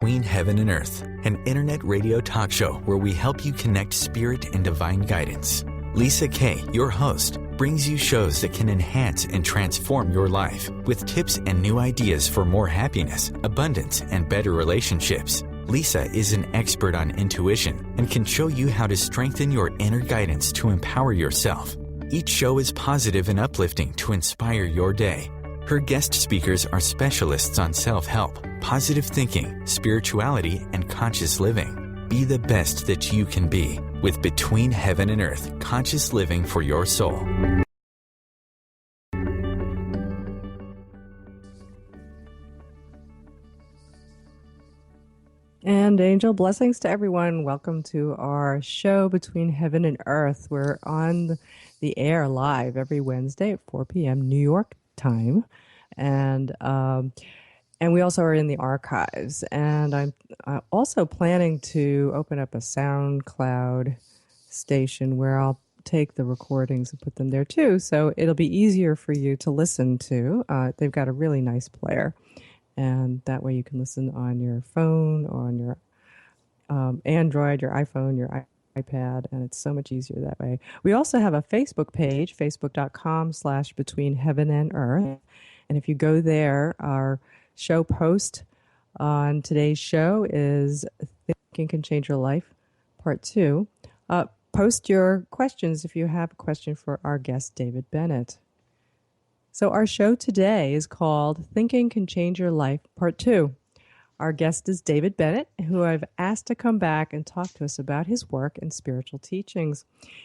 Between Heaven and Earth, an internet radio talk show where we help you connect spirit and divine guidance. Lisa Kay, your host, brings you shows that can enhance and transform your life with tips and new ideas for more happiness, abundance, and better relationships. Lisa is an expert on intuition and can show you how to strengthen your inner guidance to empower yourself. Each show is positive and uplifting to inspire your day. Her guest speakers are specialists on self-help, positive thinking, spirituality, and conscious living. Be the best that you can be with Between Heaven and Earth, conscious living for your soul. And angel blessings to everyone. Welcome to our show Between Heaven and Earth. We're on the air live every Wednesday at 4 p.m. New York time. And we also are in the archives. And I'm also planning to open up a SoundCloud station where I'll take the recordings and put them there too. So it'll be easier for you to listen to. They've got a really nice player. And that way you can listen on your phone, or on your Android, your iPhone, your iPad, and it's so much easier that way. We also have a Facebook page, facebook.com/Between Heaven and Earth. And if you go there, our show post on today's show is Thinking Can Change Your Life, Part 2. Post your questions if you have a question for our guest, David Bennett. So our show today is called Thinking Can Change Your Life, Part 2. Our guest is David Bennett, who I've asked to come back and talk to us about his work and spiritual teachings.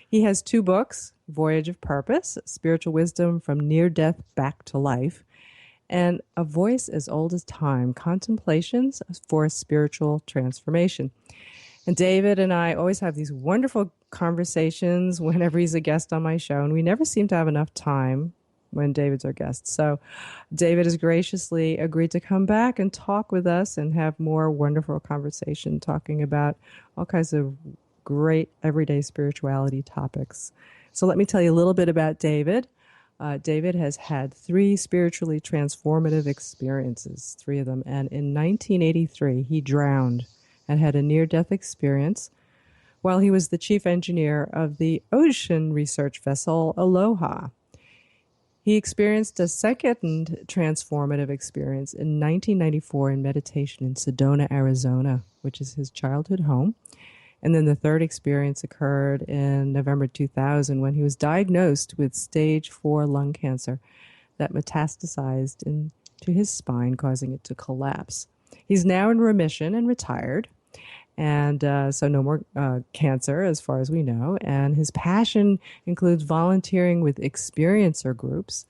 He has 2 books, Voyage of Purpose, Spiritual Wisdom from Near Death Back to Life, and A Voice as Old as Time, Contemplations for Spiritual Transformation. And David and I always have these wonderful conversations whenever he's a guest on my show, and we never seem to have enough time when David's our guest. So David has graciously agreed to come back and talk with us and have more wonderful conversation talking about all kinds of great everyday spirituality topics. So let me tell you a little bit about David. David has had 3 spiritually transformative experiences, 3 of them. And in 1983, he drowned and had a near-death experience while he was the chief engineer of the ocean research vessel Aloha. He experienced a second transformative experience in 1994 in meditation in Sedona, Arizona, which is his childhood home. And then the third experience occurred in November 2000 when he was diagnosed with stage 4 lung cancer that metastasized into his spine, causing it to collapse. He's now in remission and retired. And so no more cancer as far as we know. And his passion includes volunteering with experiencer groups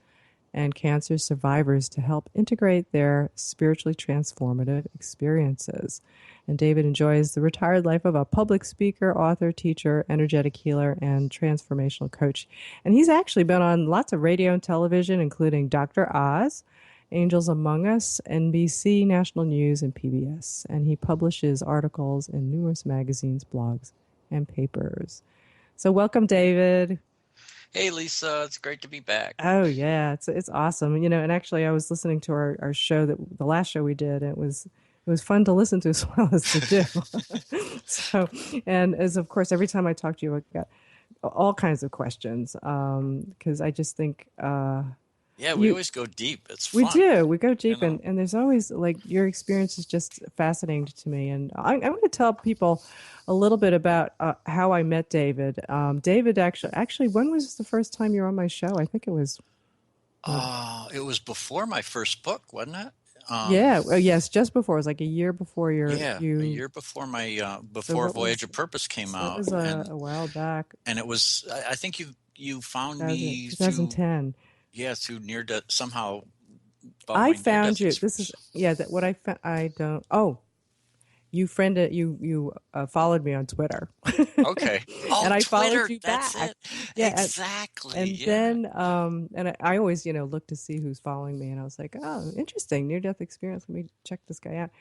and cancer survivors to help integrate their spiritually transformative experiences. And David enjoys the retired life of a public speaker, author, teacher, energetic healer, and transformational coach. And he's actually been on lots of radio and television, including Dr. Oz, Angels Among Us, NBC, National News, and PBS. And he publishes articles in numerous magazines, blogs, and papers. So welcome, David. Hey, Lisa. It's great to be back. Oh, yeah. It's awesome. You know, and actually I was listening to our show, the last show we did. And it was fun to listen to as well as to do. So, and as of course, every time I talk to you, I got all kinds of questions because I just think... yeah, we always go deep. It's fun. We do. We go deep, you know? And there's always, like, your experience is just fascinating to me. And I'm going to tell people a little bit about how I met David. David, actually, when was the first time you were on my show? I think it was... it was before my first book, wasn't it? Yeah. Well, yes, just before. It was like a year before your... Yeah, a year before my Voyage of Purpose came out. It was a while back. And it was, I think you found me 2010. Yeah, through near death somehow. I found you. This is that what I found. I don't. Oh, you friended you followed me on Twitter. Okay. Oh, and I Twitter, followed you that's back. It. Yeah, exactly. And then and I always look to see who's following me, and I was like, oh, interesting, near death experience. Let me check this guy out.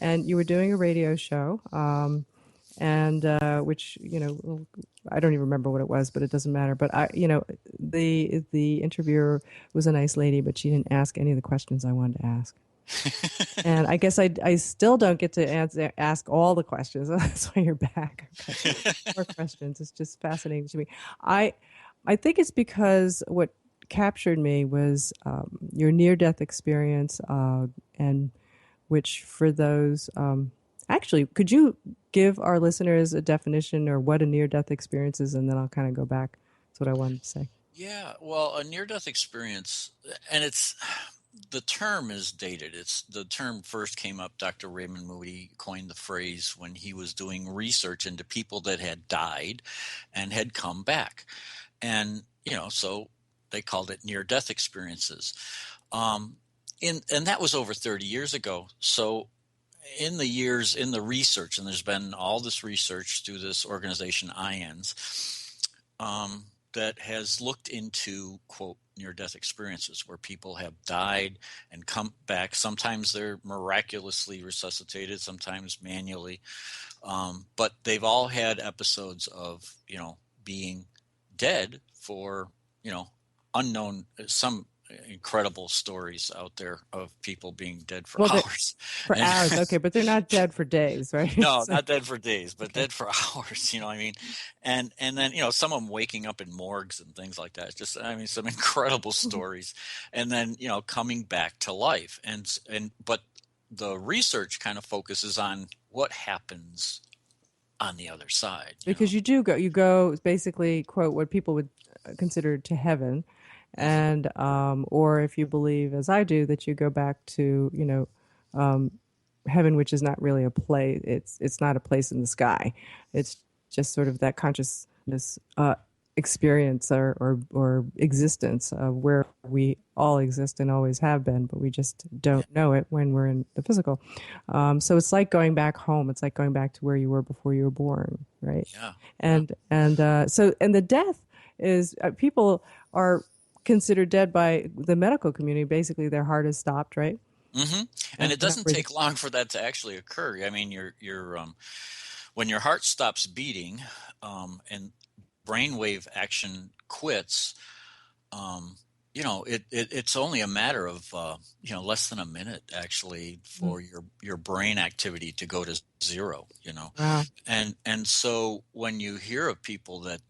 And you were doing a radio show. And which I don't even remember what it was, but it doesn't matter. But the interviewer was a nice lady, but she didn't ask any of the questions I wanted to ask. And I guess I still don't get to ask all the questions. That's why you're back. I've got more questions. It's just fascinating to me. I I think it's because what captured me was your near death experience, and which for those actually, could you give our listeners a definition or what a near death experience is, and then I'll kind of go back to what I wanted to say. Yeah, well, a near-death experience, and the term is dated. It's the term first came up. Dr. Raymond Moody coined the phrase when he was doing research into people that had died and had come back, and so they called it near-death experiences. Um, and that was over 30 years ago. So in the years in the research, and there's been all this research through this organization IANS, that has looked into, quote, near-death experiences where people have died and come back. Sometimes they're miraculously resuscitated, sometimes manually, but they've all had episodes of being dead for unknown, some incredible stories out there of people being dead for Well, hours. for And hours, okay, but they're not dead for days, right? no, So, not dead for days, but okay. dead for hours. You know what I mean? And then some of them waking up in morgues and things like that. It's just, I mean, some incredible stories. And then coming back to life. And but the research kind of focuses on what happens on the other side. Because you go basically, quote, what people would consider to heaven, Hmm. and or if you believe as I do that you go back to heaven, which is not really a place. It's not a place in the sky. It's just sort of that consciousness experience or existence of where we all exist and always have been, but we just don't know it when we're in the physical. So it's like going back home. It's like going back to where you were before you were born, right? Yeah, yeah. And the death is people are considered dead by the medical community. Basically, their heart is stopped, right? Hmm. And And it they're not doesn't breathing. take long for that to actually occur. I mean, your when your heart stops beating, and brainwave action quits, um, it's only a matter of less than a minute actually Mm. for your brain activity to go to zero. Wow. And so when you hear of people that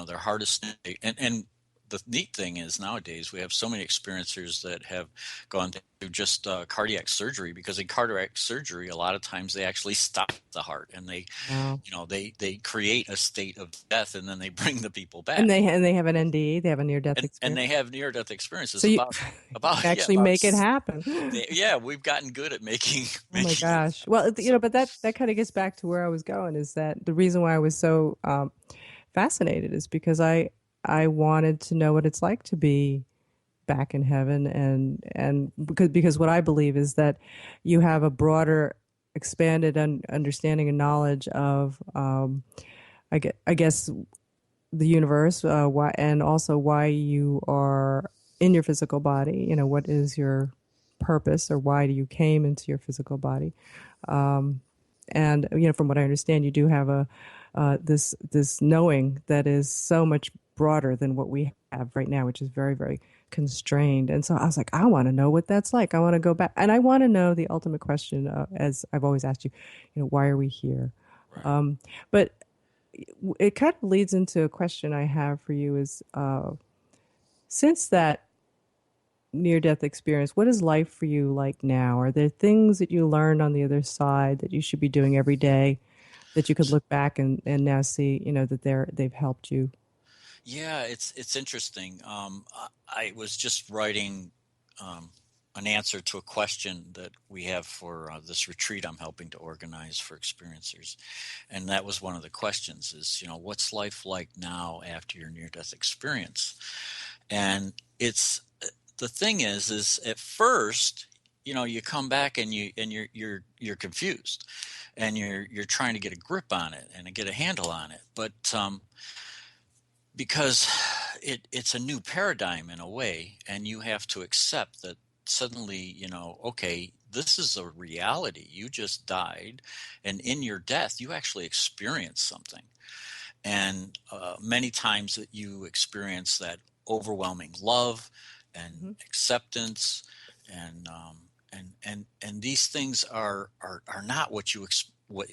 their heart is, and the neat thing is nowadays we have so many experiencers that have gone through just cardiac surgery, because in cardiac surgery a lot of times they actually stop the heart, and Wow. they create a state of death, and then they bring the people And back, they have an NDE. They have a near death and experience. they have near death So experiences you about you about can yeah actually about make it happen. yeah, we've gotten good at making Oh my making it gosh. Well, so. but that kind of gets back to where I was going, is that the reason why I was so fascinated is because I wanted to know what it's like to be back in heaven, and because what I believe is that you have a broader expanded understanding and knowledge of I guess the universe, why, and also why you are in your physical body. What is your purpose, or why do you came into your physical body? And from what I understand, you do have a this knowing that is so much broader than what we have right now, which is very, very constrained. And so I was like, I want to know what that's like. I want to go back, and I want to know the ultimate question, as I've always asked you, why are we here? Right. But it kind of leads into a question I have for you: is since that near death experience, what is life for you like now? Are there things that you learned on the other side that you should be doing every day that you could look back and now see, that they've helped you? Yeah, it's interesting. I was just writing an answer to a question that we have for this retreat I'm helping to organize for experiencers, and that was one of the questions: is what's life like now after your near-death experience? And it's the thing is at first, you come back and you're confused, and you're trying to get a grip on it and get a handle on it, but because it's a new paradigm in a way, and you have to accept that suddenly, okay, this is a reality. You just died, and in your death you actually experience something, and many times that you experience that overwhelming love and Hmm. acceptance, and And these things are not what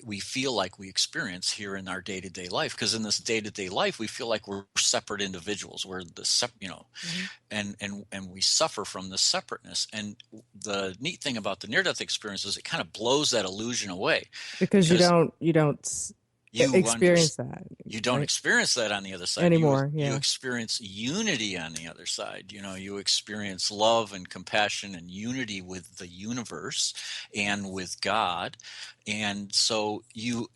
we feel like we experience here in our day-to-day life, because in this day-to-day life we feel like we're separate individuals. We're Mm-hmm. and we suffer from this separateness. And the neat thing about the near-death experience is it kind of blows that illusion away, Because because you don't you experience that, you don't right? experience that on the other side. Anymore. You Yeah. experience unity on the other side. You experience love and compassion and unity with the universe and with God. And so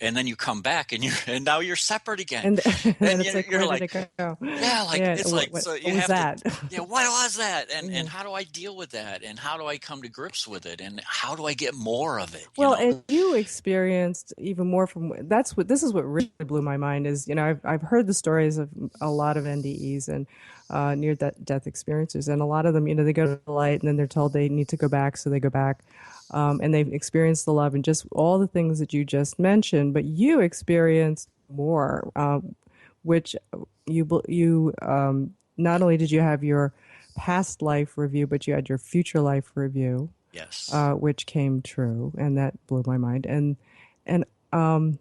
and then you come back and now you're separate again. And, and then And it's like, you're where did like, it go? yeah, like Yeah. it's like, so What you was have to, that? yeah, what was that? Yeah. And how do I deal with that? And how do I come to grips with it? And how do I get more of it? Well, and you experienced even more from this is what really blew my mind is, I've heard the stories of a lot of NDEs and near death experiences, and a lot of them, they go to the light and then they're told they need to go back, so they go back, and they've experienced the love and just all the things that you just mentioned, but you experienced more, which you not only did you have your past life review, but you had your future life review, Yes. which came true, and that blew my mind. And um,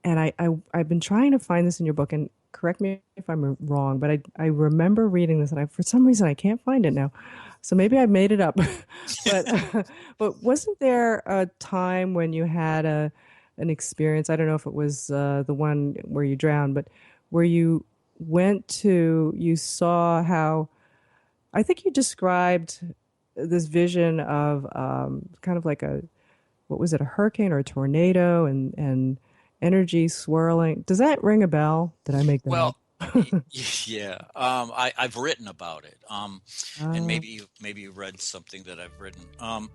I've been trying to find this in your book, and correct me if I'm wrong, but I remember reading this, and for some reason I can't find it now. So maybe I made it up, but but wasn't there a time when you had an experience? I don't know if it was the one where you drowned, but where you saw how, I think you described this vision of kind of like what was it, a hurricane or a tornado, and energy swirling. Does that ring a bell? Did I make that Well, up? yeah, I've written about it, and Uh, maybe you read something that I've written. oh,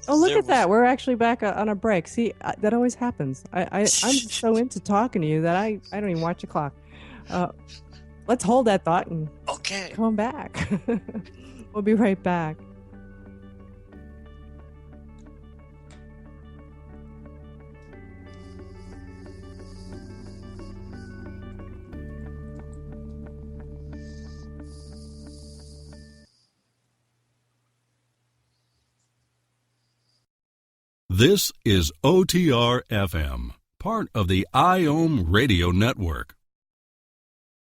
look There at was that. We're actually back on a break. See, that always happens. I'm so into talking to you that I don't even watch the clock. Uh, let's hold that thought and okay. come back. We'll be right back. This is OTR FM, part of the IOM radio network.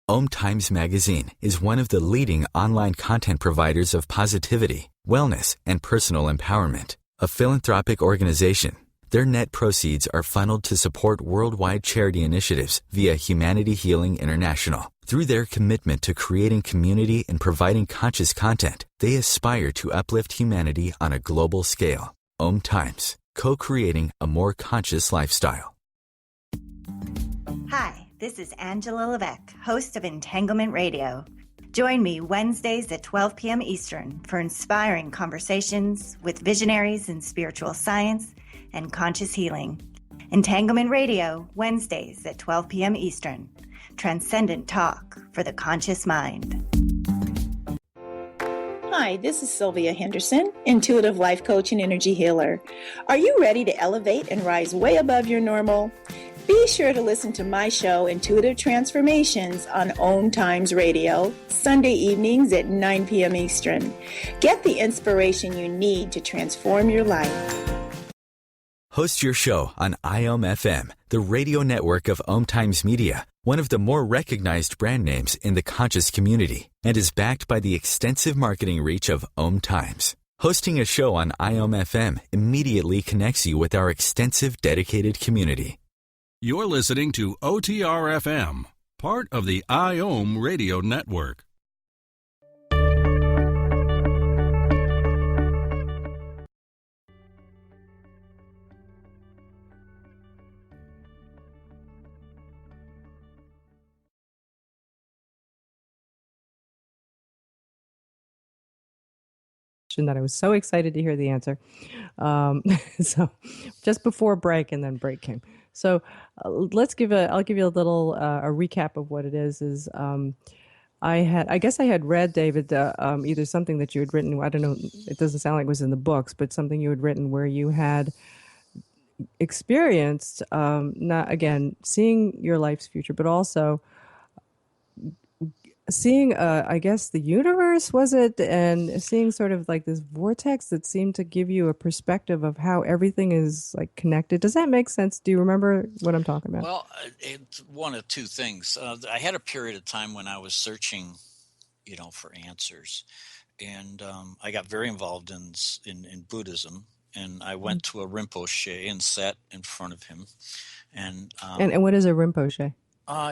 OMTimes Magazine is one of the leading online content providers of positivity, wellness, and personal empowerment. A philanthropic organization, their net proceeds are funneled to support worldwide charity initiatives via Humanity Healing International. Through their commitment to creating community and providing conscious content, they aspire to uplift humanity on a global scale. OMTimes, co-creating a more conscious lifestyle. Hi, this is Angela Levesque, host of Entanglement Radio. Join me Wednesdays at 12 p.m. Eastern for inspiring conversations with visionaries in spiritual science and conscious healing. Entanglement Radio, Wednesdays at 12 p.m. Eastern. Transcendent talk for the conscious mind. Hi, this is Sylvia Henderson, intuitive life coach and energy healer. Are you ready to elevate and rise way above your normal? Be sure to listen to my show, Intuitive Transformations, on OMTimes Radio, Sunday evenings at 9 p.m. Eastern. Get the inspiration you need to transform your life. Host your show on IOM FM, the radio network of OMTimes Media, one of the more recognized brand names in the conscious community, and is backed by the extensive marketing reach of OMTimes. Hosting a show on IOM FM immediately connects you with our extensive dedicated community. You're listening to OTR FM, part of the IOM radio network. That I was so excited to hear the answer. So just before break, and then break came. So I'll give you a little a recap of what it is. I guess I had read, David, either something that you had written. I don't know. It doesn't sound like it was in the books, but something you had written where you had experienced, not again seeing your life's future, but also seeing, I guess, the universe, was it? And seeing sort of like this vortex that seemed to give you a perspective of how everything is like connected. Does that make sense? Do you remember what I'm talking about? Well, it's one of two things. I had a period of time when I was searching, for answers, and I got very involved in Buddhism, and I went to a Rinpoche and sat in front of him, and And what is a Rinpoche?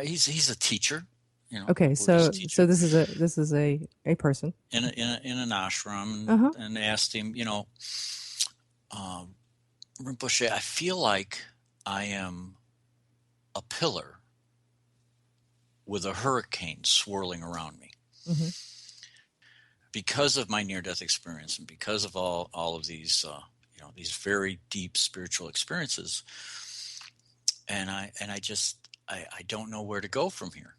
he's a teacher, Okay, Buddhist so teacher this is a person. in an ashram, Uh-huh. and asked him, Rinpoche, I feel like I am a pillar with a hurricane swirling around me. Hmm. Because of my near-death experience and because of all of these these very deep spiritual experiences, and I don't know where to go from here.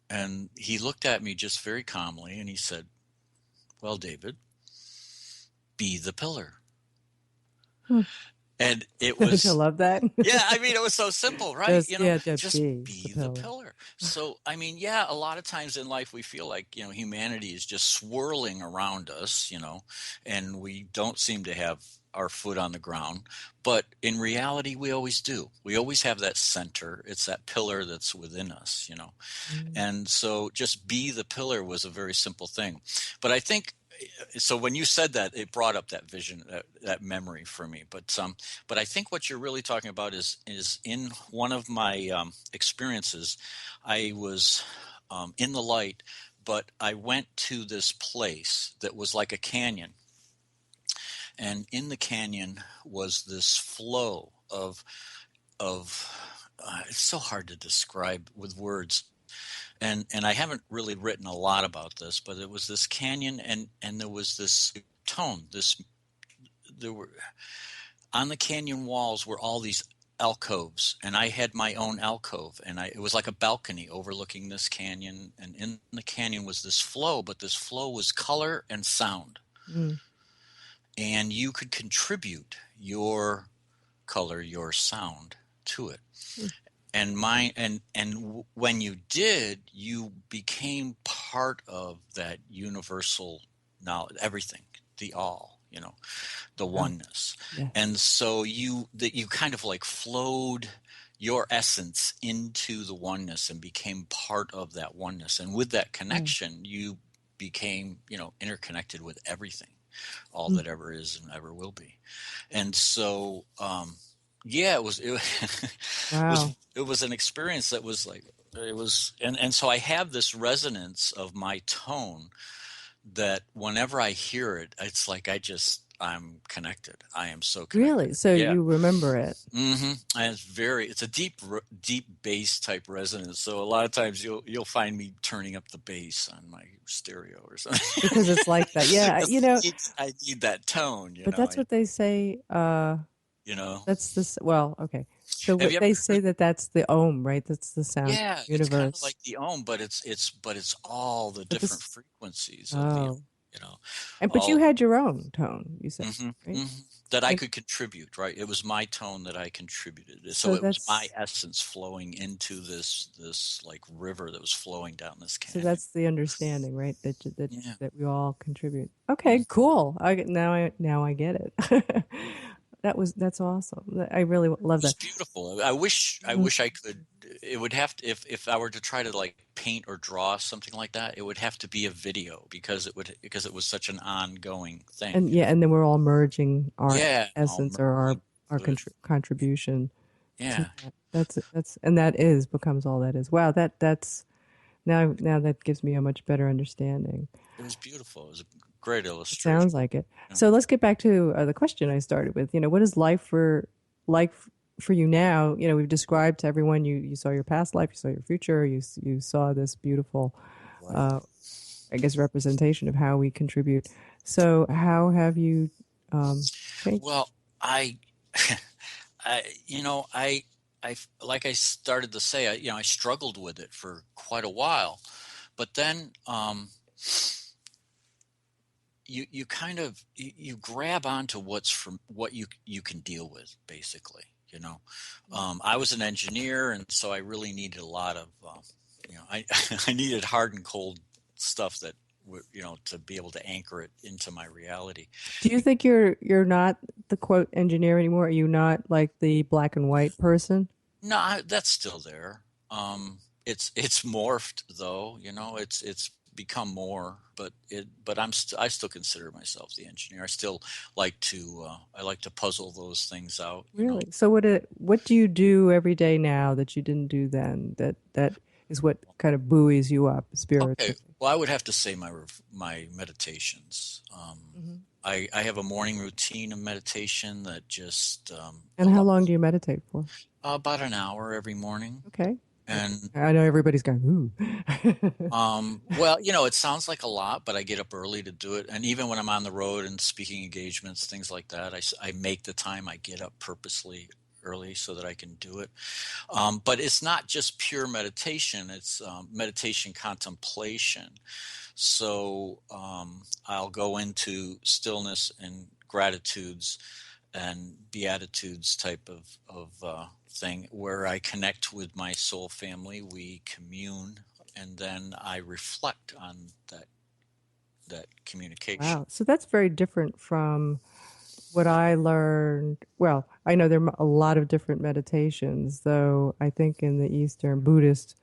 And he looked at me just very calmly and he said, well, David, be the pillar. And it Don't you was, love that? yeah, I mean, it was so simple, right? Just be be the pillar. So, I mean, yeah, a lot of times in life we feel like, humanity is just swirling around us, and we don't seem to have our foot on the ground. But in reality, we always do. We always have that center. It's that pillar that's within us, And so just be the pillar was a very simple thing. But I think, so when you said that, it brought up that vision, that memory for me. But I think what you're really talking about is in one of my experiences, I was in the light, but I went to this place that was like a canyon, and in the canyon was this flow of it's so hard to describe with words. And I haven't really written a lot about this, but it was this canyon, and there was this tone. There were on the canyon walls were all these alcoves, and I had my own alcove, and it was like a balcony overlooking this canyon. And in the canyon was this flow, but this flow was color and sound, and you could contribute your color, your sound to it. And when you did, you became part of that universal knowledge, everything, the all, the oneness. Yes. And so you kind of like flowed your essence into the oneness and became part of that oneness. And with that connection, you became, interconnected with everything, all that ever is and ever will be. And so, yeah, it was Wow. it was an experience that was like, it was, and so I have this resonance of my tone that whenever I hear it, it's like I'm connected. I am so connected. Really? So you remember it? Mm-hmm. And it's a deep bass type resonance. So a lot of times you'll find me turning up the bass on my stereo or something Because it's like that. Yeah, I need that tone. But that's what they say. That's this. Well, okay. So what they say that's the ohm, right? That's the sound universe. It's kind of like the ohm, but it's all the different frequencies of the, But you had your own tone, you said, right? That I could contribute, right? It was my tone that I contributed. So it was my essence flowing into this like river that was flowing down this canyon. So that's the understanding, right? That we all contribute. Okay, cool. Now I get it. That's awesome. I really love that. It's beautiful. I wish I could. It would have to, if I were to try to like paint or draw something like that, it would have to be a video because it was such an ongoing thing. And and then we're all merging our essence or our contribution. Yeah, that's and becomes all that is. Wow, that's now that gives me a much better understanding. It was beautiful. It was a great illustration. It sounds like it. Yeah. So let's get back to the question I started with. What is life for you now? We've described to everyone. You saw your past life. You saw your future. You saw this beautiful, I guess, representation of how we contribute. So how have you changed? Well, I like I started to say, I struggled with it for quite a while, but then you kind of you grab onto what you can deal with, basically. I was an engineer, and so I really needed a lot of I needed hard and cold stuff that to be able to anchor it into my reality. Do you think you're not the quote engineer anymore? Are you not like the black and white person? No, that's still there. It's morphed though. It's become more, but I still consider myself the engineer. I still like to puzzle those things out. Really? So what do you do every day now that you didn't do then? That is what kind of buoys you up Okay, spiritually. well, I would have to say my meditations. Hmm. I have a morning routine of meditation that just And how long do you meditate for? about an hour every morning. Okay. And I know everybody's going, ooh. well, it sounds like a lot, but I get up early to do it. And even when I'm on the road and speaking engagements, things like that, I make the time. I get up purposely early so that I can do it. But it's not just pure meditation. It's meditation contemplation. So I'll go into stillness and gratitudes and beatitudes type of thing where I connect with my soul family. We commune, and then I reflect on that communication. Wow. So that's very different from what I learned. Well, I know there are a lot of different meditations, though I think in the Eastern Buddhist,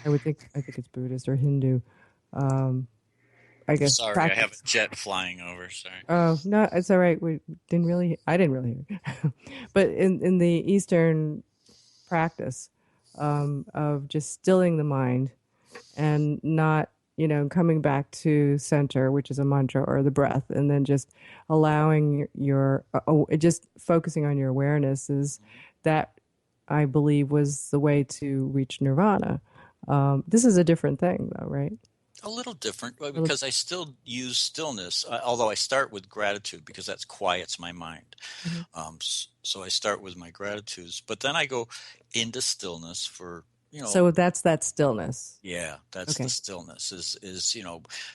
I think it's Buddhist or Hindu, um, I guess Sorry, I have a practice. jet flying over. Sorry. Oh, no, it's all right. I didn't really hear. But in the Eastern practice of just stilling the mind and not, coming back to center, which is a mantra or the breath, and then just allowing just focusing on your awareness is that I believe was the way to reach nirvana. This is a different thing, though, right? A little different Well, because I still use stillness, although I start with gratitude because that quiets my mind. mhm. So I start with my gratitudes, but then I go into stillness for, So that's that stillness. yeah, that's the Okay. stillness is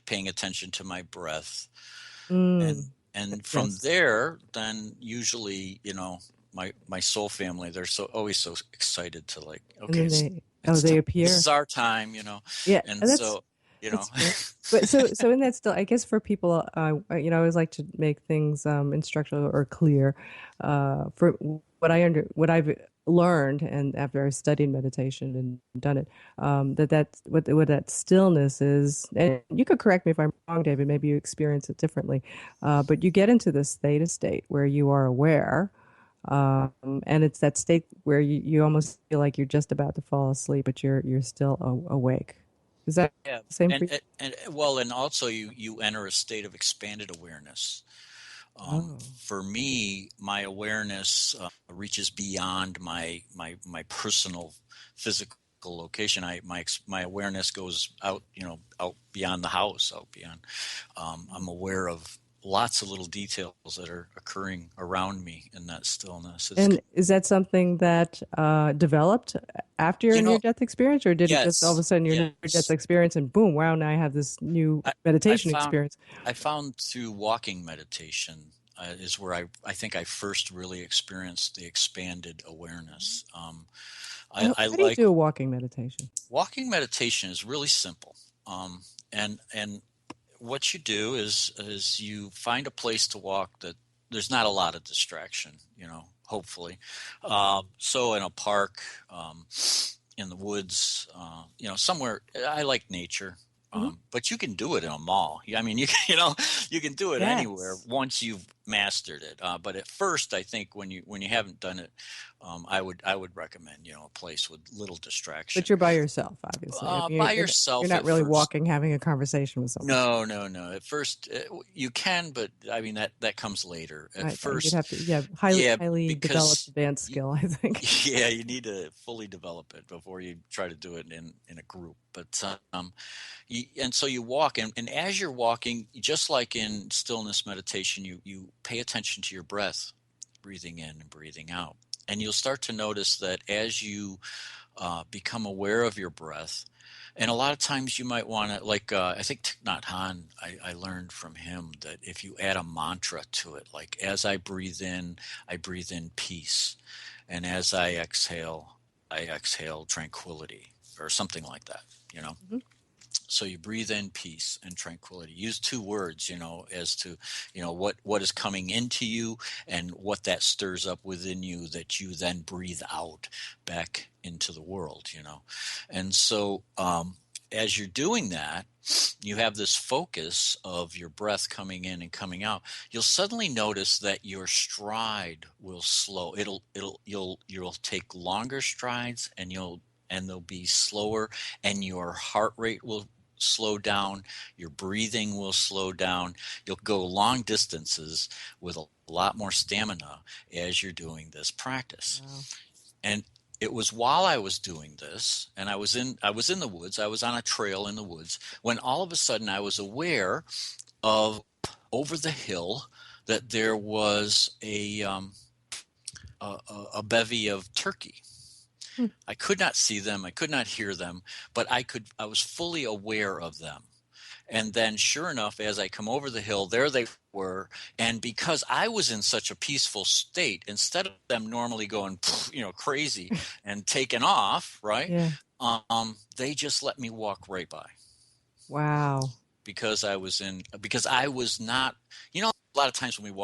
paying attention to my breath. and Mm, and from yes. there, then usually, my soul family, they're always so excited to like, And okay, then it's they time, this appear. is our time, Yeah, and and so you know that's great. But so in that still, I guess for people, I always like to make things instructional or clear. For what I've learned, and after I studied meditation and done it, that's what that stillness is. And you could correct me if I'm wrong, David. Maybe you experience it differently, but you get into this theta state where you are aware. And it's that state where you almost feel like you're just about to fall asleep, but you're still awake. Is that yeah, the same for and you? well, and also you enter a state of expanded awareness. Oh, For me, my awareness reaches beyond my personal physical location. My awareness goes out, out beyond the house, out beyond. I'm aware of lots of little details that are occurring around me in that stillness. and is that something that developed after your You know, near-death experience, or did it just all of a yes, sudden your near-death yes. experience and boom, wow, now I have this new I, I meditation found experience? I found through walking meditation is where I think I first really experienced the expanded awareness. I How do you like do a walking meditation? walking meditation is really simple, and what you do is you find a place to walk that there's not a lot of distraction, hopefully. So in a park, in the woods, somewhere. I like nature. Hmm. But you can do it in a mall. I mean, you can do it anywhere Yes, once you've mastered it. But at first, I think when you haven't done it, I would recommend a place with little but distraction. you're by yourself, obviously. I mean, By you're yourself not at really first. walking, having a conversation with someone. No, no, no. At first, you can, but I mean that comes later. At You'd first, have to, yeah, yeah, highly developed because advanced skill, I think. yeah, you need to fully develop it before you try to do it in a group. But and so you walk, and as you're walking, just like in stillness meditation, you pay attention to your breath, breathing in and breathing out, and you'll start to notice that as you become aware of your breath. And a lot of times you might want to, like, I think Thich Nhat Hanh, I learned from him that if you add a mantra to it, like as I breathe in peace. And as I exhale tranquility or something like that, you know? Mhm. So you breathe in peace and tranquility. Use two words, as to, what is coming into you and what that stirs up within you that you then breathe out back into the world, And so as you're doing that, you have this focus of your breath coming in and coming out. You'll suddenly notice that your stride will slow. You'll take longer strides, and they'll be slower, and your heart rate will slow down, your breathing will slow down. You'll go long distances with a lot more stamina as you're doing this practice. Wow. And it was while I was doing this, and I was in the woods, I was on a trail in the woods, when all of a sudden I was aware of over the hill that there was a bevy of turkey. I could not see them, I could not hear them, but I was fully aware of them. And then sure enough, as I come over the hill, there they were. And because I was in such a peaceful state, instead of them normally going, crazy and taking off, right? Yeah. They just let me walk right by. Wow. Because I was not, a lot of times when we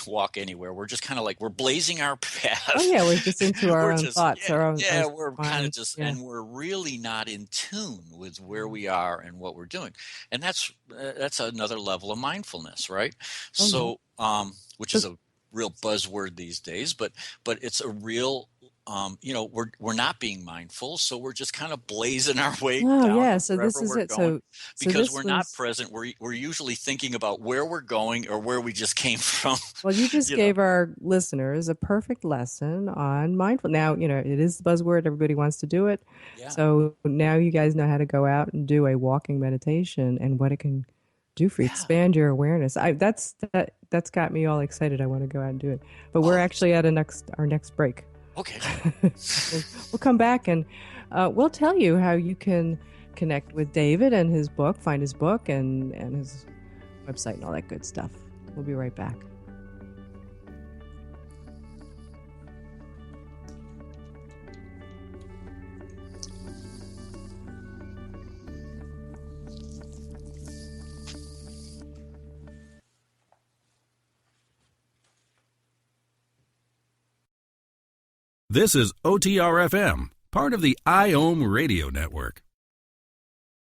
walk anywhere, we're just kind of like, we're blazing our path. Oh yeah, we're just into our own thoughts, our own. Yeah, we're kind of just, and we're really not in tune with where we are and what we're doing, and that's another level of mindfulness, right? So, which is a real buzzword these days, but it's a real. We're not being mindful, so we're just kind of blazing our way down. Yeah. So this is it. So because we're not was... present, we're usually thinking about where we're going or where we just came from. Well, you just gave our listeners a perfect lesson on mindful. Now, it is the buzzword. Everybody wants to do it. Yeah. So now you guys know how to go out and do a walking meditation and what it can do for you. Expand your awareness. That's got me all excited. I want to go out and do it. But we're actually at our next break. Okay. We'll come back and we'll tell you how you can connect with David and his book, find his book and his website and all that good stuff. We'll be right back. This is OTR-FM, part of the IOM radio network.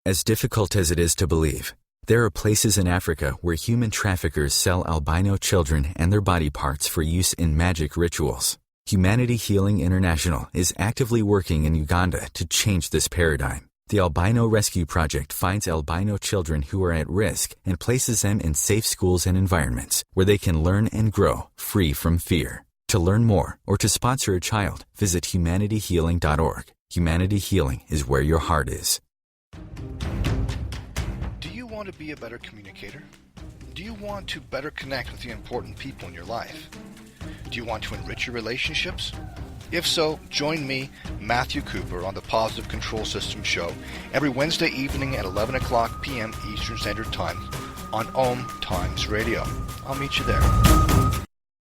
As difficult as it is to believe, there are places in Africa where human traffickers sell albino children and their body parts for use in magic rituals. Humanity Healing International is actively working in Uganda to change this paradigm. The Albino Rescue Project finds albino children who are at risk and places them in safe schools and environments where they can learn and grow free from fear. To learn more or to sponsor a child, visit humanityhealing.org. Humanity Healing is where your heart is. Do you want to be a better communicator? Do you want to better connect with the important people in your life? Do you want to enrich your relationships? If so, join me, Matthew Cooper, on the Positive Control System Show every Wednesday evening at 11 o'clock p.m. Eastern Standard Time on OMTimes Radio. I'll meet you there.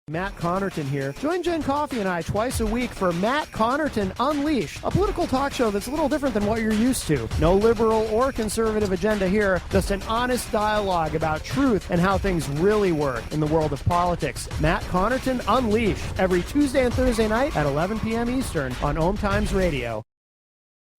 Matt Connerton here. Join Jen Coffey and I twice a week for Matt Connerton Unleashed, a political talk show that's a little different than what you're used to. No liberal or conservative agenda here, just an honest dialogue about truth and how things really work in the world of politics. Matt Connerton Unleashed, every Tuesday and Thursday night at 11 p.m. Eastern on OMTimes Radio.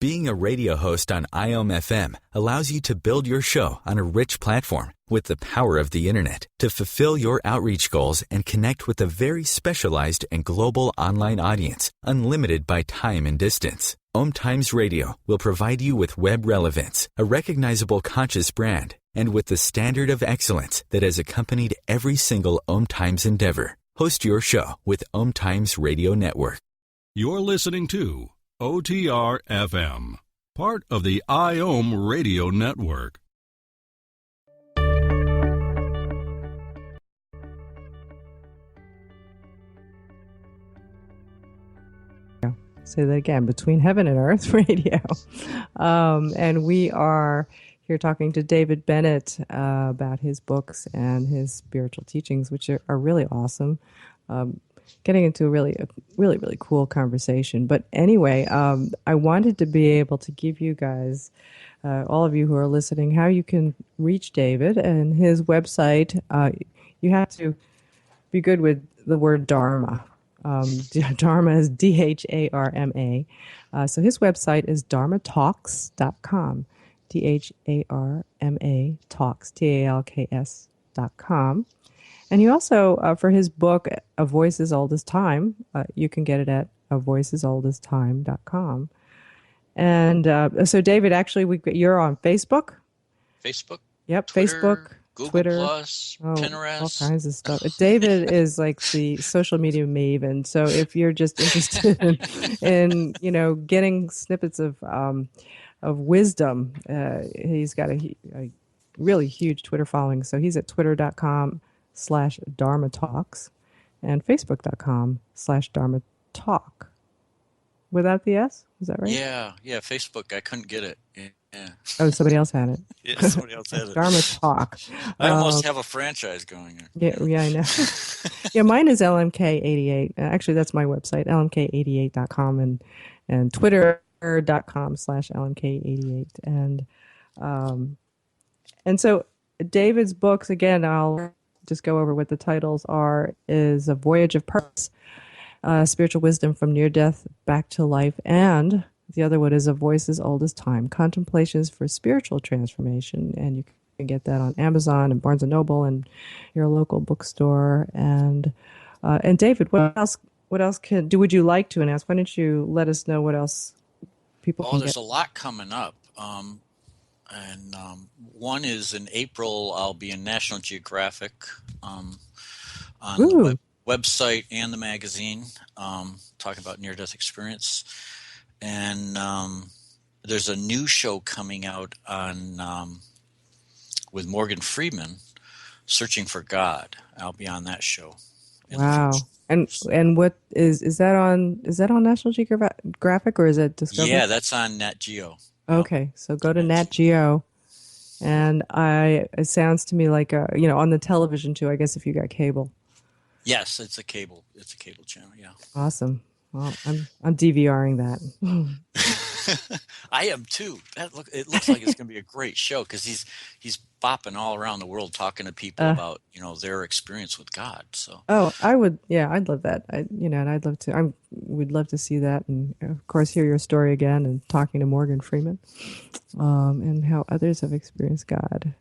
Being a radio host on IOM FM allows you to build your show on a rich platform with the power of the internet to fulfill your outreach goals and connect with a very specialized and global online audience, unlimited by time and distance. OMTimes Radio will provide you with web relevance, a recognizable conscious brand, and with the standard of excellence that has accompanied every single OMTimes endeavor. Host your show with OMTimes Radio Network. You're listening to OTR-FM, part of the IOM radio network. Say that again, Between Heaven and Earth Radio. And we are here talking to David Bennett about his books and his spiritual teachings, which are really awesome. Getting into a really cool conversation. But anyway, I wanted to be able to give you guys all of you who are listening, how you can reach David and his website. You have to be good with the word Dharma. Dharma is Dharma. So his website is dharmatalks.com. Dharma talks, talks.com. And you also, for his book, A Voice as Old as Time, you can get it at avoiceasoldastime.com. And so, David, actually, you're on Facebook? Facebook? Yep, Twitter, Facebook, Google Twitter, Plus, Pinterest. all kinds of stuff. David is like the social media maven. So if you're just interested in getting snippets of wisdom, he's got a really huge Twitter following. So he's at twitter.com/dharmatalks and facebook.com/dharmatalk. Without the S? Is that right? Yeah, Facebook. I couldn't get it. Yeah. Oh, somebody else had it. Yeah, somebody else had it. Dharma Talk. I almost have a franchise going here. Yeah, I know. Yeah, mine is LMK88. Actually, that's my website, lmk88.com and twitter.com/lmk88. And so David's books, again, I'll just go over what the titles are, is A Voyage of Purpose, Spiritual Wisdom from Near Death Back to Life, and the other one is A Voice as Old as Time, Contemplations for Spiritual Transformation. And you can get that on Amazon and Barnes & Noble and your local bookstore. And David, what else would you like to announce? Why don't you let us know what else people can get? There's a lot coming up. One is in April, I'll be in National Geographic on the website and the magazine, talking about near-death experience. And there's a new show coming out on with Morgan Freeman, Searching for God. I'll be on that show. Wow. And what is that on National Geographic or is it Discovery? Yeah, that's on Nat Geo. Okay, so go to Nat Geo, and it sounds to me like on the television too. I guess if you got cable. Yes, it's a cable channel. Yeah. Awesome. Well, I'm DVRing that. I am too. It looks like it's going to be a great show because he's bopping all around the world talking to people about their experience with God. So. Oh, I would. Yeah, I'd love that. And I'd love to. We'd love to see that, and of course, hear your story again and talking to Morgan Freeman, and how others have experienced God.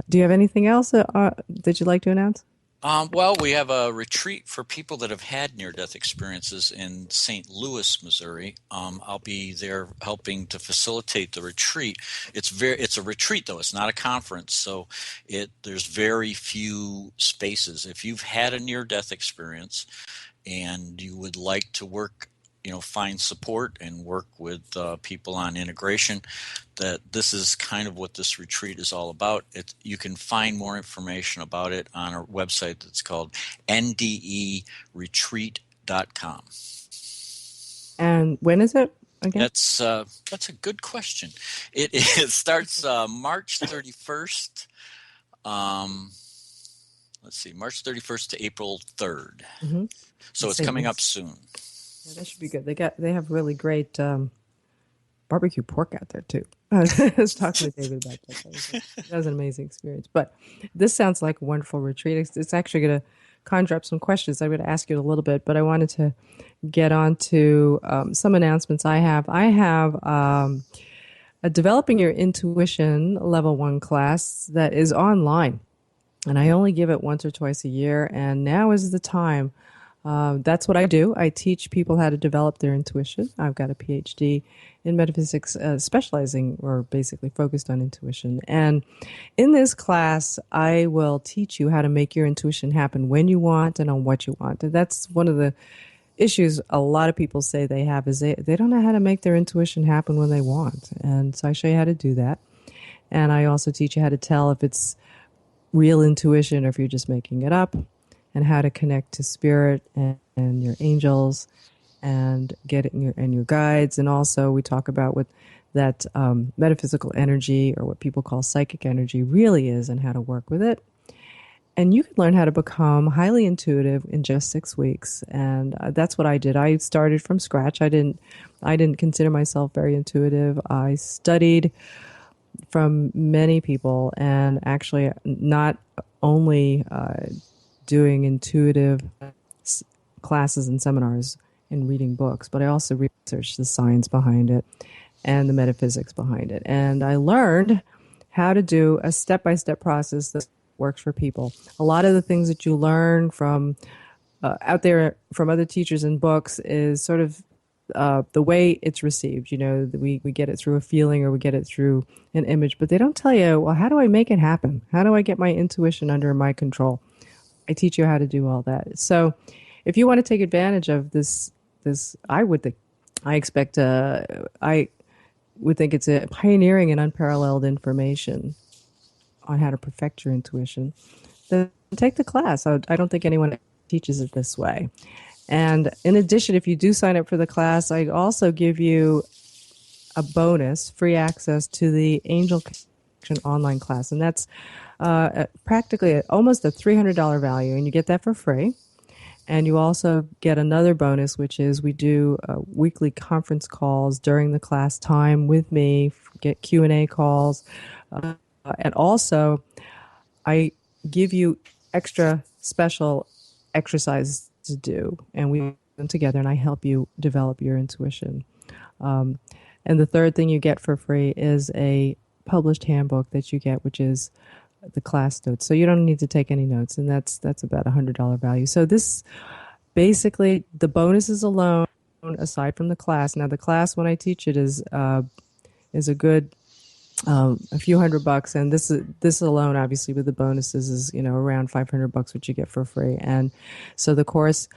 Do you have anything else that you'd like to announce? Well, we have a retreat for people that have had near-death experiences in St. Louis, Missouri. I'll be there helping to facilitate the retreat. It's a retreat, though. It's not a conference, so there's very few spaces. If you've had a near-death experience and you would like to work, find support and work with people on integration, that this is kind of what this retreat is all about. You can find more information about it on our website that's called nderetreat.com. And when is it again? That's a good question. It starts March 31st. Let's see, March 31st to April 3rd. Mm-hmm. So it's coming up soon. Yeah, that should be good. They have really great barbecue pork out there too. I was talking to David about that. That was an amazing experience. But this sounds like a wonderful retreat. It's actually going to conjure up some questions. I'm going to ask you in a little bit, but I wanted to get on to some announcements I have. I have a Developing Your Intuition Level 1 class that is online, and I only give it once or twice a year, and now is the time. That's what I do. I teach people how to develop their intuition. I've got a PhD in metaphysics, specializing or basically focused on intuition. And in this class, I will teach you how to make your intuition happen when you want and on what you want. And that's one of the issues a lot of people say they have is they don't know how to make their intuition happen when they want. And so I show you how to do that. And I also teach you how to tell if it's real intuition or if you're just making it up, and how to connect to spirit and your angels and get it in your guides. And also we talk about what that metaphysical energy, or what people call psychic energy, really is and how to work with it. And you can learn how to become highly intuitive in just 6 weeks. And that's what I did. I started from scratch. I didn't consider myself very intuitive. I studied from many people, and actually not only doing intuitive classes and seminars and reading books, but I also researched the science behind it and the metaphysics behind it. And I learned how to do a step-by-step process that works for people. A lot of the things that you learn from out there from other teachers and books is sort of the way it's received. You know, we get it through a feeling or we get it through an image, but they don't tell you, well, how do I make it happen? How do I get my intuition under my control? I teach you how to do all that. So if you want to take advantage of this, I would think, I would think it's a pioneering and unparalleled information on how to perfect your intuition, then take the class. I don't think anyone teaches it this way. And in addition, if you do sign up for the class, I also give you a bonus, free access to the Angel Connection online class. And that's practically almost a $300 value, and you get that for free. And you also get another bonus, which is we do weekly conference calls during the class time with me, get Q&A calls. And also, I give you extra special exercises to do, and we do them together, and I help you develop your intuition. And the third thing you get for free is a published handbook that you get, which is the class notes. So you don't need to take any notes, and that's about $100 value. So this basically, the bonuses alone, aside from the class. Now the class, when I teach it, is a good a few $100, and this alone, obviously, with the bonuses, is around $500, which you get for free. And so the course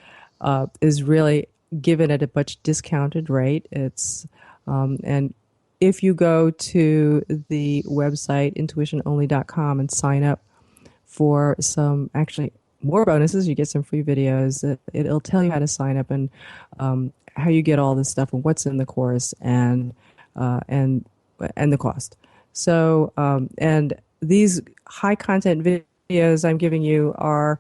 is really given at a much discounted rate. It's and if you go to the website intuitiononly.com and sign up for some actually more bonuses, you get some free videos. It'll tell you how to sign up and how you get all this stuff and what's in the course and the cost. So and these high content videos I'm giving you are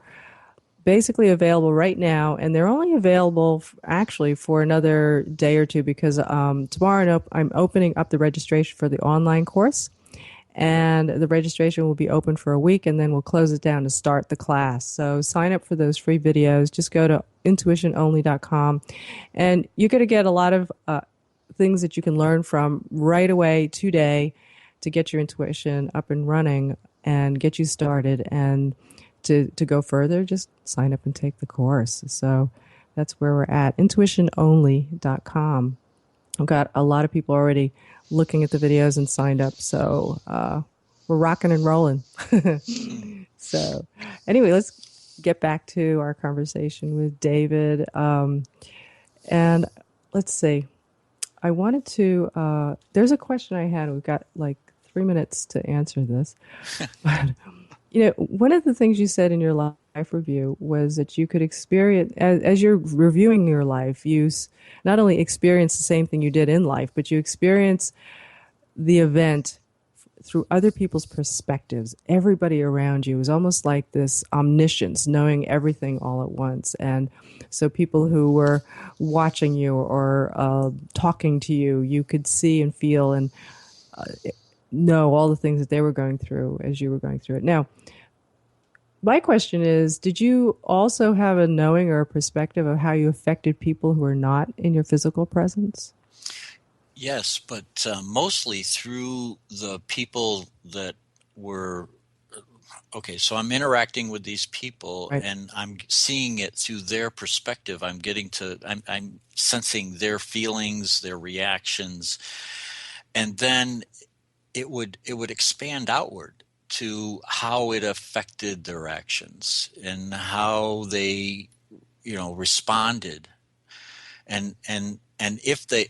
basically available right now, and they're only available actually for another day or two because tomorrow I'm opening up the registration for the online course, and the registration will be open for a week, and then we'll close it down to start the class. So sign up for those free videos. Just go to intuitiononly.com, and you're going to get a lot of things that you can learn from right away today to get your intuition up and running and get you started. And to go further, just sign up and take the course. So that's where we're at, intuitiononly.com. I've got a lot of people already looking at the videos and signed up, so we're rocking and rolling. So anyway, let's get back to our conversation with David. And let's see. I wanted to, there's a question I had. We've got like 3 minutes to answer this. But one of the things you said in your life review was that you could experience, as you're reviewing your life, you not only experience the same thing you did in life, but you experience the event through other people's perspectives. Everybody around you is almost like this omniscience, knowing everything all at once. And so people who were watching you or talking to you, you could see and feel and know all the things that they were going through as you were going through it. Now, my question is, did you also have a knowing or a perspective of how you affected people who are not in your physical presence? Yes, but mostly through the people that were, okay, so I'm interacting with these people, right, and I'm seeing it through their perspective. I'm sensing their feelings, their reactions, and then it would expand outward to how it affected their actions and how they, responded, and if they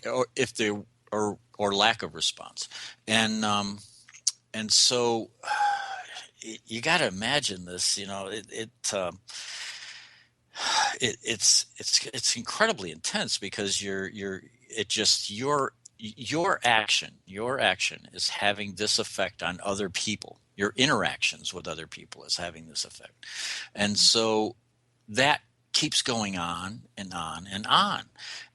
or lack of response, and so you got to imagine this. It's incredibly intense because your action is having this effect on other people. Your interactions with other people is having this effect. And so that keeps going on and on and on.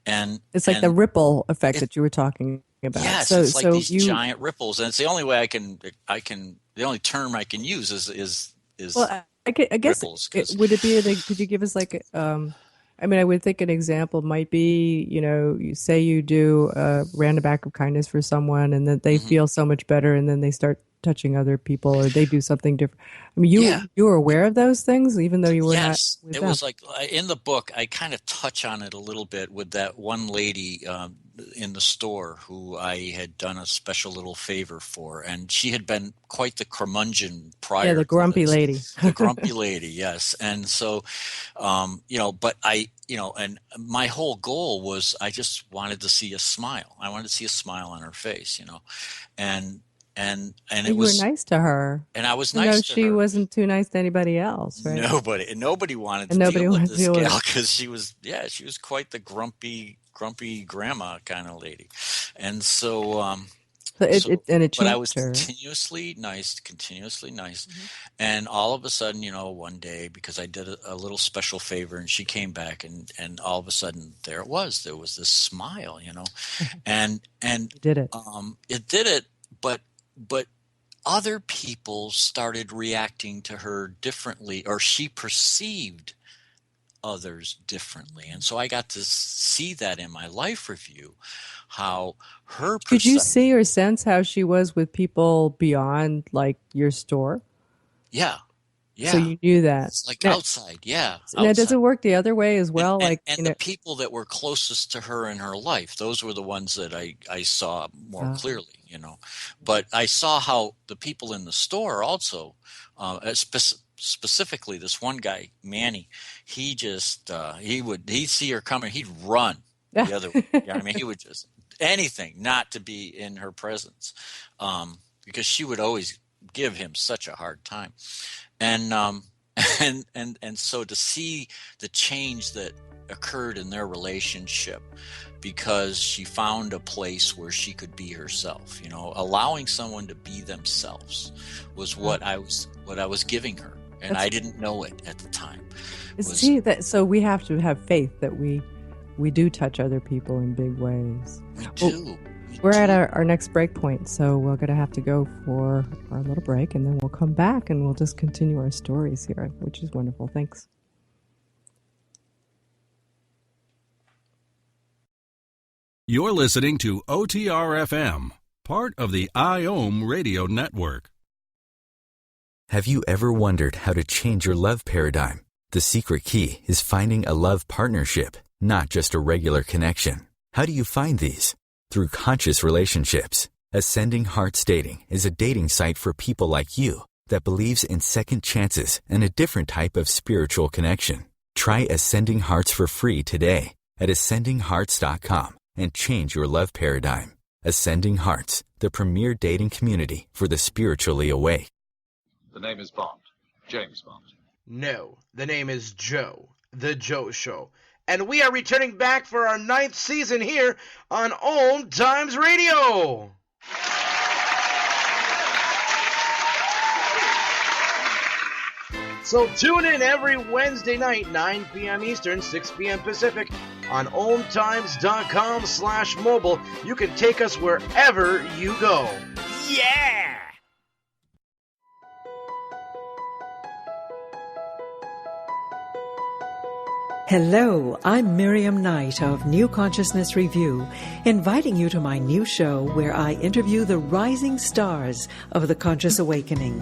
And it's like the ripple effect that you were talking about. Yes, So it's like these you, giant ripples, and it's the only way the only term I can use is well, I guess, ripples, because would it be like, could you give us like, I mean, I would think an example might be, you say you do a random act of kindness for someone and that they feel so much better and then they start touching other people or they do something different. I mean, yeah. you were aware of those things even though you were not Yes, with it them. was like in the book, I kind of touch on it a little bit with that one lady in the store who I had done a special little favor for, and she had been quite the curmudgeon prior Yeah, the to grumpy this. lady. The grumpy lady, yes. And so, but and my whole goal was I just wanted to see a smile. I wanted to see a smile on her face, and And it you were was, nice to her, and I was even though nice to she her. wasn't too nice to anybody else, right? Nobody wanted And to nobody deal with wanted to this deal with gal it. because she was quite the grumpy grandma kind of lady. And so, So it but I changed was her. continuously nice. And all of a sudden, one day, because I did a little special favor, and she came back, and all of a sudden there was this smile, and You did it. it did it, but other people started reacting to her differently, or she perceived others differently. And so I got to see that in my life review, how her Could you perception. see or sense how she was with people beyond like your store? Yeah. So Yeah. you knew that. It's like outside. Yeah. Now, does Outside. it work the other way as well? And the people that were closest to her in her life, those were the ones that I saw more clearly, But I saw how the people in the store also, specifically this one guy, Manny, he just he'd see her coming, he'd run the other way. Yeah, I mean, he would just anything not to be in her presence, because she would always give him such a hard time, and so to see the change that occurred in their relationship because she found a place where she could be herself, allowing someone to be themselves was what I was giving her, and I didn't know it at the time. So we have to have faith that we do touch other people in big ways. We do. We're at our next break point, so we're going to have to go for our little break, and then we'll come back and we'll just continue our stories here, which is wonderful. Thanks. You're listening to OTR-FM, part of the IOM radio network. Have you ever wondered how to change your love paradigm? The secret key is finding a love partnership, not just a regular connection. How do you find these? Through conscious relationships. Ascending Hearts Dating is a dating site for people like you that believes in second chances and a different type of spiritual connection. Try Ascending Hearts for free today at ascendinghearts.com and change your love paradigm. Ascending Hearts, the premier dating community for the spiritually awake. The name is Bond. James Bond. No, the name is Joe. The Joe Show. And we are returning back for our 9th season here on OMTimes Radio. So tune in every Wednesday night, 9 p.m. Eastern, 6 p.m. Pacific, on OMTimes.com/mobile. You can take us wherever you go. Yeah! Hello, I'm Miriam Knight of New Consciousness Review, inviting you to my new show where I interview the rising stars of the conscious awakening.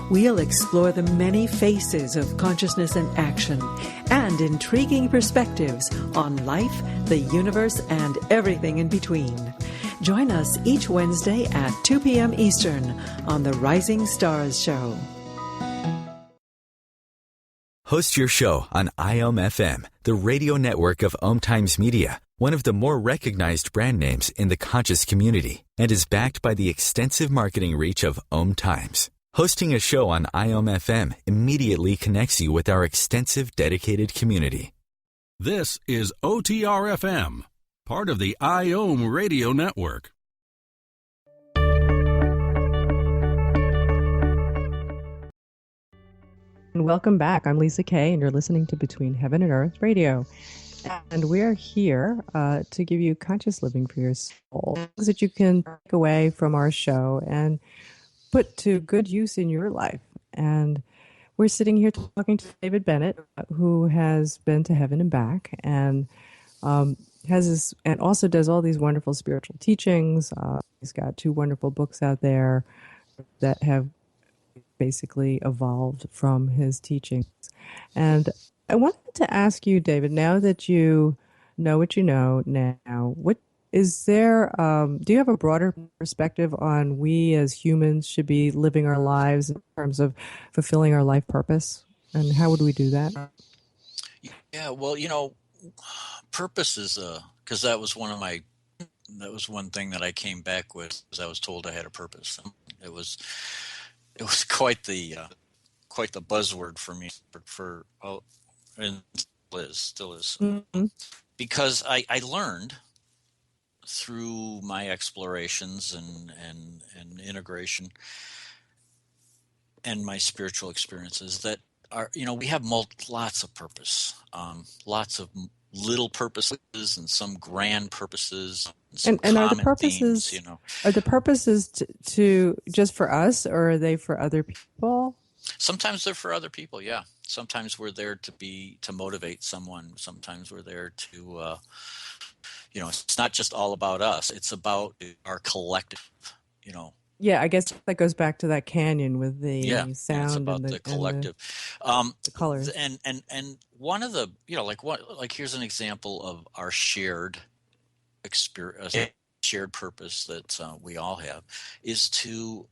We'll explore the many faces of consciousness and action and intriguing perspectives on life, the universe, and everything in between. Join us each Wednesday at 2 p.m. Eastern on the Rising Stars Show. Host your show on IOM FM, the radio network of OMTimes Media, one of the more recognized brand names in the conscious community, and is backed by the extensive marketing reach of OMTimes. Hosting a show on IOM FM immediately connects you with our extensive dedicated community. This is OTR-FM, part of the IOM radio network. And welcome back. I'm Lisa Kay, and you're listening to Between Heaven and Earth Radio. And we're here to give you conscious living for your soul, things that you can take away from our show and put to good use in your life. And we're sitting here talking to David Bennett, who has been to heaven and back, and has this, and also does all these wonderful spiritual teachings. He's got 2 wonderful books out there that have basically evolved from his teachings. And I wanted to ask you, David, now that you know what you know now, what is there, do you have a broader perspective on we as humans should be living our lives in terms of fulfilling our life purpose? And how would we do that? Yeah, well, purpose is because that was one thing that I came back with, was I was told I had a purpose. It was quite the buzzword for me and still is Mm-hmm. because I learned through my explorations and integration and my spiritual experiences that we have lots of purpose, lots of little purposes and some grand purposes and some And are the common purposes themes. are the purposes to just for us, or are they for other people? Sometimes they're for other people, yeah. Sometimes we're there to motivate someone. Sometimes we're there to it's not just all about us. It's about our collective, Yeah, I guess that goes back to that canyon with Yeah, the it's sound about and the collective. the colors. And one of the, here's an example of our shared experience, shared purpose that we all have, is to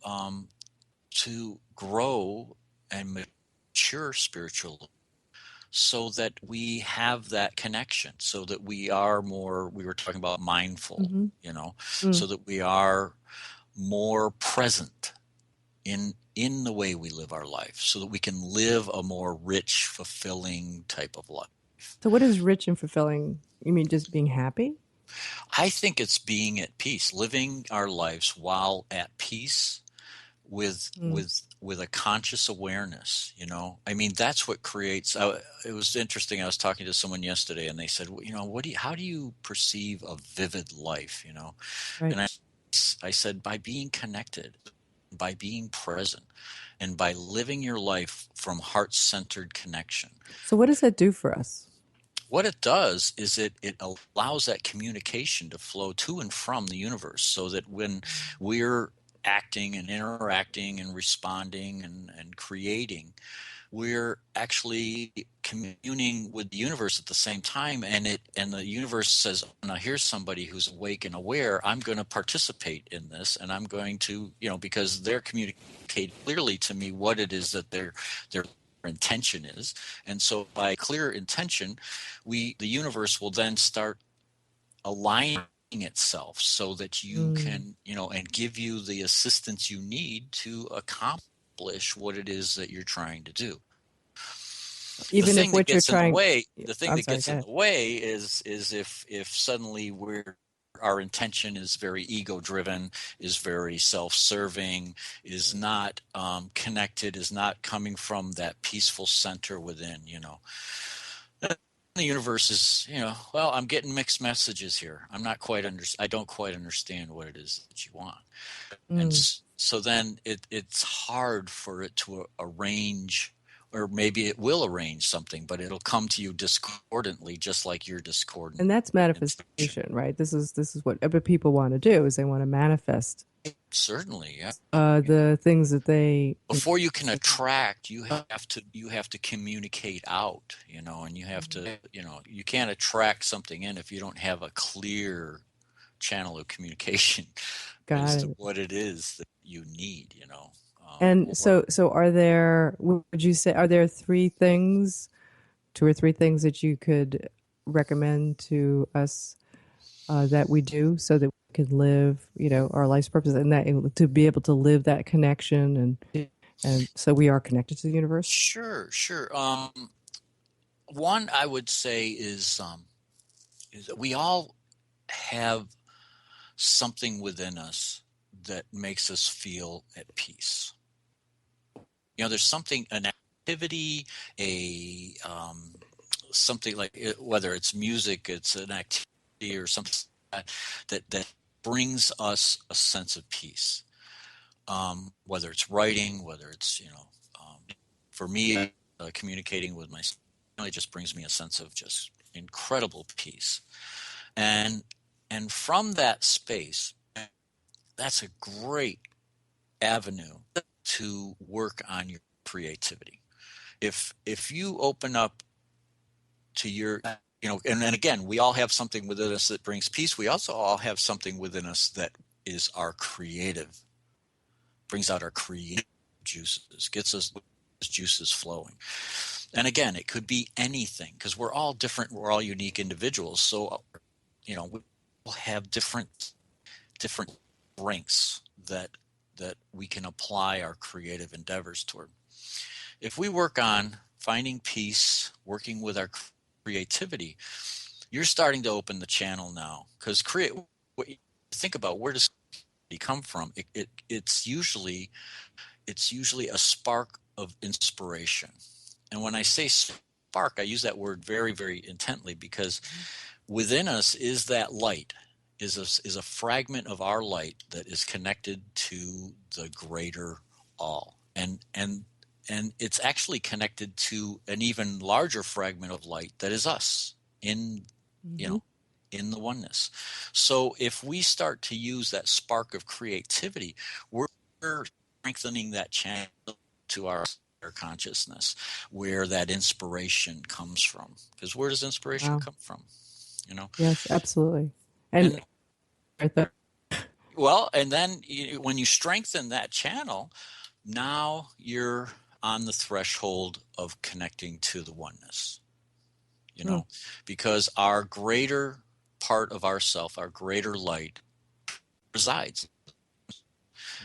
grow and mature spiritually, so that we have that connection, so that we are more, we were talking about mindful, so that we are more present in the way we live our life, so that we can live a more rich, fulfilling type of life. So what is rich and fulfilling? You mean just being happy? I think it's being at peace, living our lives while at peace with a conscious awareness. I mean, that's what creates. It was interesting. I was talking to someone yesterday, and they said, well, how do you perceive a vivid life? Right. And I said, by being connected, by being present, and by living your life from heart-centered connection. So what does that do for us? What it does is it allows that communication to flow to and from the universe, so that when we're acting and interacting and responding and creating, we're actually communing with the universe at the same time, and the universe says, now here's somebody who's awake and aware. I'm going to participate in this, and I'm going to, because they're communicating clearly to me what it is that their intention is. And so by clear intention, the universe will then start aligning itself so that you can, and give you the assistance you need to accomplish what it is that you're trying to do. Even if what you're trying, the thing that gets in the way is if suddenly our intention is very ego-driven, is very self-serving, is not connected, is not coming from that peaceful center within. The universe is, well, I'm getting mixed messages here. I don't quite understand what it is that you want, and so then it's hard for it to arrange. Or maybe it will arrange something, but it'll come to you discordantly, just like you're discordant. And that's manifestation, right? This is what other people want to do, is they want to manifest. Certainly, yeah. The things that they, before you can attract, you have to communicate out, and you have to, you can't attract something in if you don't have a clear channel of communication as to what it is that you need, And so are there, would you say, are there 2 or 3 things that you could recommend to us that we do so that we can live, our life's purpose, and that to be able to live that connection and so we are connected to the universe? Sure. One I would say is that we all have something within us that makes us feel at peace. There's something, an activity, something like whether it's music, it's an activity or something that brings us a sense of peace. Whether it's writing, whether it's for me, communicating with my family just brings me a sense of just incredible peace. And from that space, that's a great avenue to work on your creativity. If you open up to your, and again, we all have something within us that brings peace. We also all have something within us that is our creative, brings out our creative juices, gets us juices flowing. And again, it could be anything, because we're all different, we're all unique individuals. So, we'll have different strengths that we can apply our creative endeavors toward. If we work on finding peace, working with our creativity, you're starting to open the channel now. Because think about, where does creativity come from? It's usually a spark of inspiration. And when I say spark, I use that word very, very intently, because within us is that light, is a fragment of our light that is connected to the greater all. And it's actually connected to an even larger fragment of light that is us in the oneness. So if we start to use that spark of creativity, we're strengthening that channel to our consciousness, where that inspiration comes from. Because where does inspiration come from? Yes, absolutely. And then when you strengthen that channel, now you're on the threshold of connecting to the oneness. Because our greater part of ourself, our greater light, resides.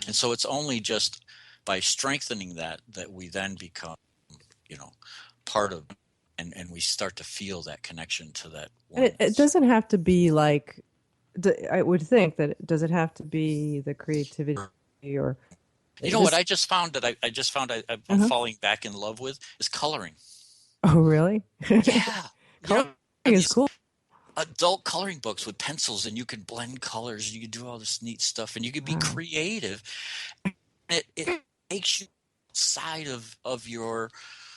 And so it's only just by strengthening that we then become, part of, and we start to feel that connection to that oneness. And it doesn't have to be like, I would think that, does it have to be the creativity or? What I just found I'm falling back in love with is coloring. Oh, really? Yeah. Coloring is cool. Adult coloring books with pencils, and you can blend colors, and you can do all this neat stuff, and you can be creative. It takes you outside of your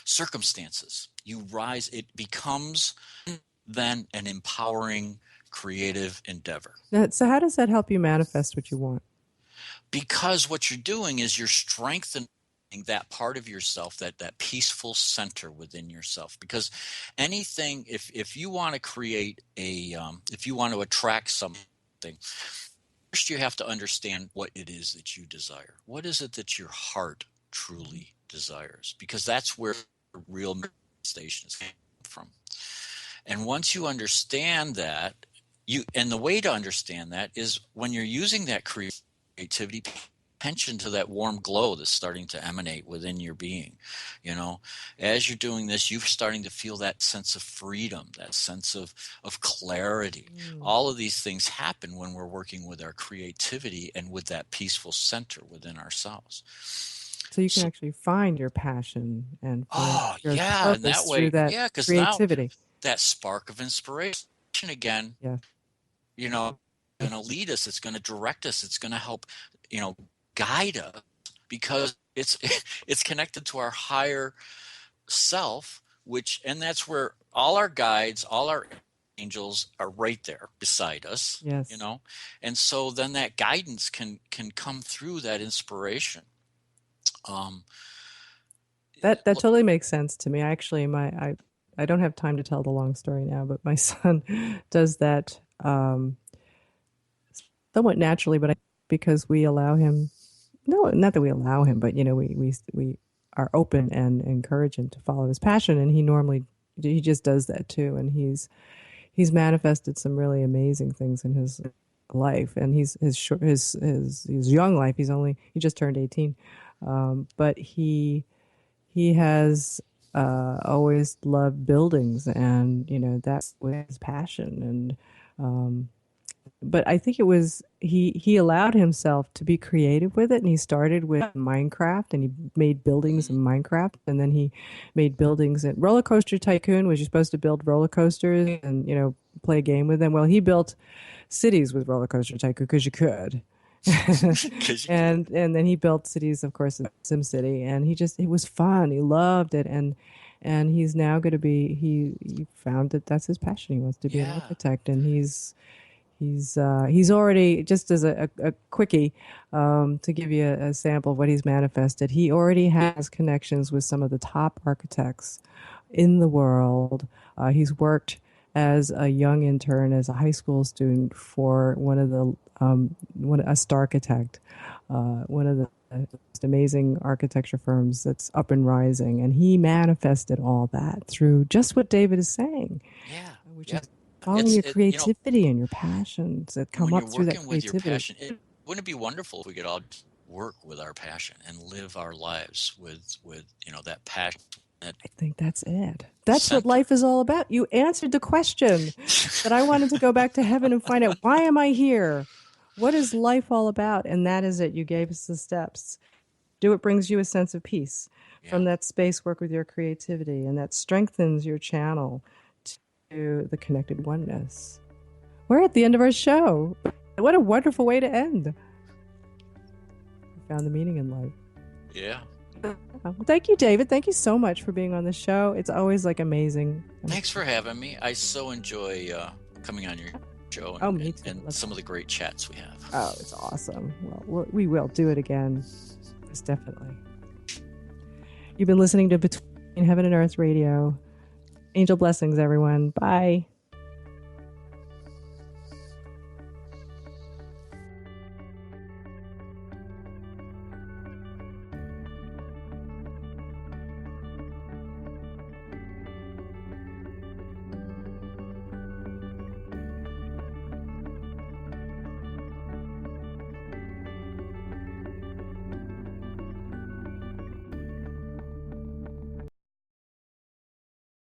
circumstances. You rise. It becomes then an empowering, creative endeavor. So how does that help you manifest what you want? Because what you're doing is you're strengthening that part of yourself, that peaceful center within yourself. Because anything, if you want to create if you want to attract something, first you have to understand what it is that you desire. What is it that your heart truly desires? Because that's where the real manifestation is coming from. And once you understand that, and the way to understand that is when you're using that creativity, attention to that warm glow that's starting to emanate within your being. As you're doing this, you're starting to feel that sense of freedom, that sense of clarity. All of these things happen when we're working with our creativity and with that peaceful center within ourselves. So you can actually find your passion and find your purpose and that way, through that creativity. Now, that spark of inspiration again, going to lead us. It's going to direct us. It's going to help, guide us, because it's connected to our higher self, and that's where all our guides, all our angels are right there beside us. Yes. And so then that guidance can come through that inspiration. That totally makes sense to me. Actually, I don't have time to tell the long story now, but my son does that somewhat naturally, but because we allow him. No, not that we allow him, but we are open and encourage him to follow his passion, and he just does that too, and he's manifested some really amazing things in his life, and his young life. He just turned 18, but he has always loved buildings, and that's his passion, and but I think it was he allowed himself to be creative with it, and he started with Minecraft, and he made buildings in Minecraft, and then he made buildings in Roller Coaster Tycoon, was you're supposed to build roller coasters and play a game with them. Well, he built cities with Roller Coaster Tycoon because you could. and then he built cities, of course, in SimCity, and it was fun. He loved it, and he's now going to be he found that that's his passion. He wants to be an architect, and he's already, just as a quickie, to give you a sample of what he's manifested, he already has connections with some of the top architects in the world. He's worked as a young intern, as a high school student, for a star architect, one of the most amazing architecture firms that's up and rising, and he manifested all that through just what David is saying, which is following your creativity and your passions that come up through that creativity. With your passion, wouldn't it be wonderful if we could all work with our passion and live our lives with that passion? I think that's it. That's what life is all about. You answered the question that I wanted to go back to heaven and find out, why am I here? What is life all about? And that is it. You gave us the steps. Do what brings you a sense of peace. From that space, work with your creativity, and that strengthens your channel to the connected oneness. We're at the end of our show. What a wonderful way to end. We found the meaning in life. Yeah. Well, thank you, David. Thank you so much for being on the show. It's always amazing. Thanks for having me. I so enjoy coming on your show and some of the great chats we have. Oh, it's awesome. Well, we will do it again. It's definitely. You've been listening to Between Heaven and Earth Radio. Angel blessings, everyone. Bye.